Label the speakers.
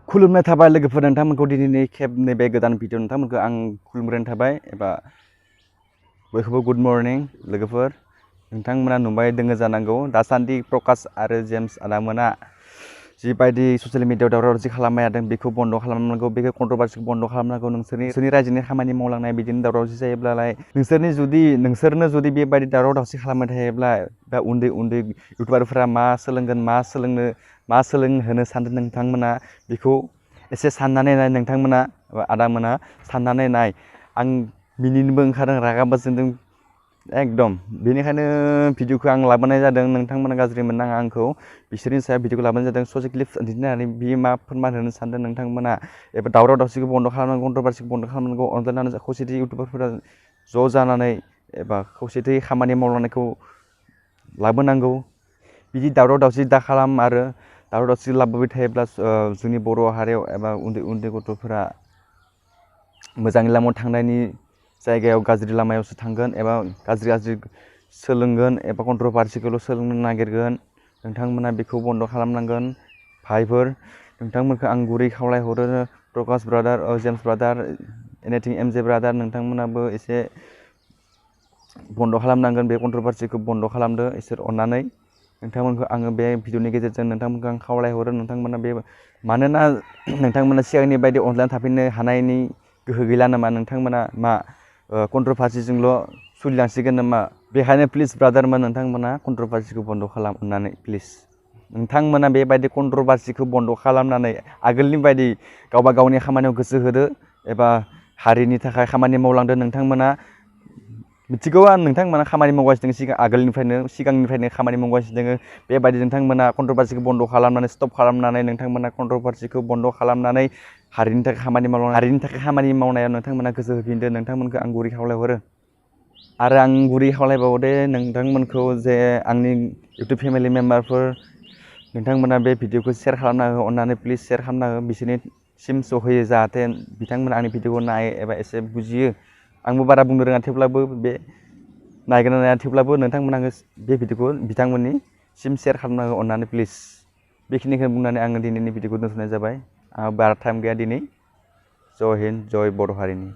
Speaker 1: खुलुमनाय थाबाय लोगोफोर नोंथांमोनखौ दिनैनि खेबनि बे गोदान भिडिअ नोंथांमोनखौ आं खुलुमग्रोनाय थाबाय एबा बयखौबो गुड मर्निं लोगोफोर नोंथांमोना नुबाय दोङो जानांगौ दासान्दि प्रकाश आरो जेम्स आदामोना जिबायदि ससियेल मिडियायाव दावराव दावसि खालामबाय थादों बेखौ बन्द खालामनांगौ बेखौ कन्ट्रभार्सिखौ बन्द खालामनांगौ नोंसोरनि रायजोनि खामानि मावलांनाय बिदिनो दावराव दावसि जायोब्लालाय नोंसोरनो जुदि बेबायदि दावराव दावसि खालामबाय थायोब्ला बा उन्दै उन्दै इउटुबारफोरा मा सोलोंगोन मा सोलोंहोनो सानदों नोंथांमोना बेखौ एसे साननानै नाय नोंथांमोना आदामोना साननानै नाय आं मिनिनोबो ओंखारदों रागाबो जोंदों एकदम बेनिखायनो भिडिअखौ आं लाबोनाय जादों नोंथांमोना गाज्रि मोननाङा आंखौ बिसोरनि सायाव भिडिअखौ लाबोनाय जादों ससे क्लिप दिन्थिनानै बियो मा फोरमान होनो सानदों नोंथांमोना एबा दावराव दावसिखौ बन्द खालामनांगौ कन्ट्रभार्सिखौ बन्द खालामनांगौ अनज्लायनानै खौसेथि इउटुबारफोरा ज' जानानै एबा खौसेथि खामानि मावलांनायखौ लाबोनांगौ बिदि दावराव दावसि दा खालाम आरो दावराव दावसि लाबोबाय थायोब्ला जोंनि बर' हारियाव एबा उन्दै उन्दै गथ'फोरा मोजाङै लामायाव थांनायनि जायगायाव गाज्रि लामायावसो थांगोन एबा गाज्रि सोलोंगोन एबा कन्ट्रभार्सिखौल' सोलोंनो नागिरगोन नोंथांमोना बेखौ बन्द खालामनांगोन भाइफोर नोंथांमोनखौ आं गुरै खावलायहरो प्रकाश ब्रादार जेम्स ब्रादार एनिथिं एमजे ब्रादार नोंथांमोनाबो एसे बन्द खालामनांगोन बे कन्ट्रभार्सिखौ बन्द खालामदो इसोर अननानै नोंथांमोनखौ आङो बे भिडिअनि गेजेरजों नोंथांमोनखौ आं खावलायहरो नोंथांमोना बे मानोना नोंथांमोना सिगांनि बायदि अनज्लायना थाफिननो हानायनि गोहो गैला नामा नोंथांमोना मा कन्ट्रभार्सिजोंल' सोलिलांसिगोन नामा बेखायनो प्लिज ब्रादारमोन नोंथांमोना कन्ट्रभार्सिखौ बन्द खालाम अननानै प्लिज नोंथांमोना बेबायदि कन्ट्रभार्सिखौ बन्द खालामनानै आगोलनि बायदि गावबा गावनि खामानियाव गोसो होदो एबा हारिनि थाखाय खामानि मावलांदो नोंथांमोना मिथिगौ नोंथांमोना खामानि मावगासिनो दङ सिगांनिफ्रायनो खामानि मावगासिनो दङ बेबायदि नोंथांमोना कन्ट्रभार्सिखौ बन्द खालामनानै स्टप खालामनानै नोंथांमोना कन्ट्रभार्सिखौ बन्द खालामनानै हारिनि थाखाय खामानि मावनायाव नोंथांमोना गोसो होफिनदो नोंथांमोनखौ आं गुरै खावलायहरो आरो आं गुरै खावलायबावदे नोंथांमोनखौ जे आंनि इउटुब फेमिलि मेम्बारफोर नोंथांमोना बे भिडिअखौ शेयार खालामना हो अननानै प्लिज शेयार खालामना हो बिसोरनिसिम सहैयो जाहाथे बिथांमोना आंनि भिडिअखौ नायो एबा एसे बुजियो आंबो बारा बुंनो रोङा थेवब्लाबो बे नायगोन ना नाया थेवब्लाबो नोंथांमोना बे भिडिअखौ बिथांमोननिसिम शेयार खालामना हो अननानै प्लिज बेखिनिखौ बुंनानै आङो दिनैनि भिडिअखौ दोनथ'नाय जाबाय आंहा बारा टाइम गैया दिनै जय हिन्द जय बर' हारिनि